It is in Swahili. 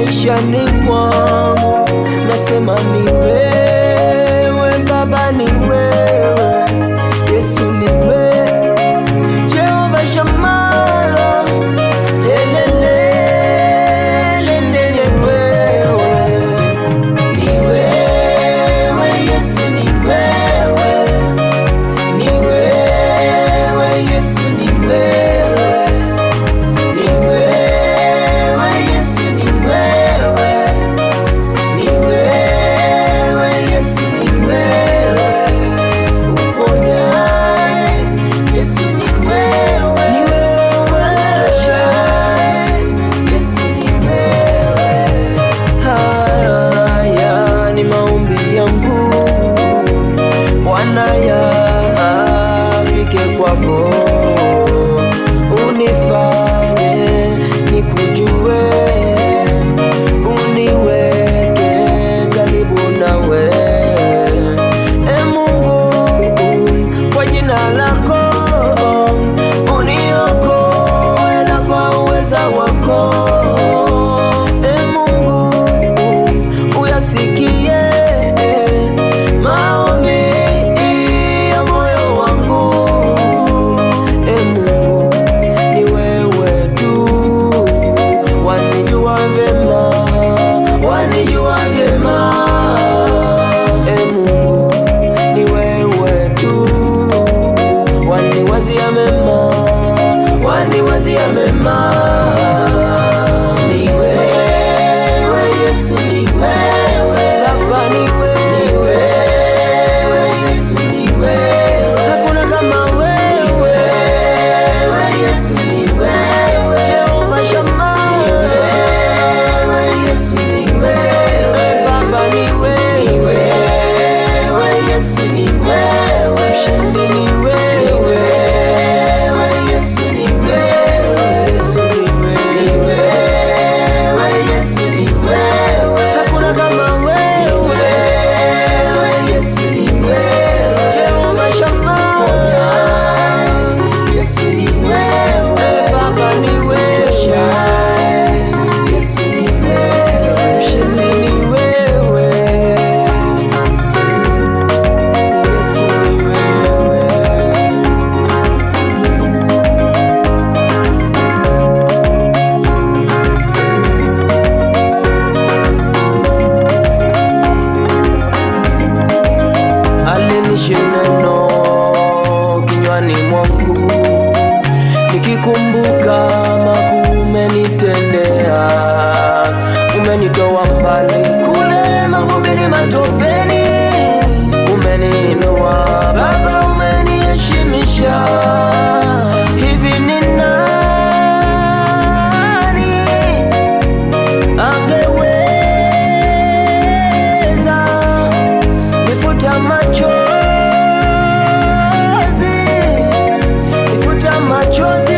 maishani mwangu. Nasema ni wewe Baba, ni wewe Yesu, ni wewe Jehova Shammah, lelele lelele, wewe ni wewe Yesu, ni wewe, ni wewe Yesu, ni wewe, ni wewe Yesu, ni wewe, ni wewe Yesu, ni wewe uponyaye, Yesu ni wewe, ni wewe utoshaye, Yesu ni wewe. Haya ni maombi yangu Bwana, yafike kwako, unifanye nikujue, uniweke karibu nawe. E Mungu, kwa jina lako uniokoe na kwa uweza wako. E Mungu, uyasikie maombi ya moyo wangu. E Mungu, ni wewe tu wanijua vyema, wanijua vyema. E Mungu, ni wewe tu waniwazia mema, waniwazia mema. Ni wewe Yesu, ni wewe Baba, ni wewe Yesu, ni wewe, hakuna kama wewe Yesu, ni wewe Jehova Shammah, ni wewe Yesu, ni wewe Baba, ni wewe Yesu, ni wewe mshindi, ni wewe Yesu, ni wewe Yesu, ni wewe Yesu, ni wewe, hakuna kama wewe Yesu, ni wewe Jehova Shammah, Yesu, ni wewe Baba, ni wewe Yesu, ni wewe mshindi, ni wewe Yesu, ni wewe. Alinishi neno kinywani mwangu, nikikumbuka makuu umenitendea. Umenitoa mbali kule mavumbini, matopeni, umeniinua Baba, umeniheshimisha. Hivi ni nani angeweza nifuta machozi, nifuta machozi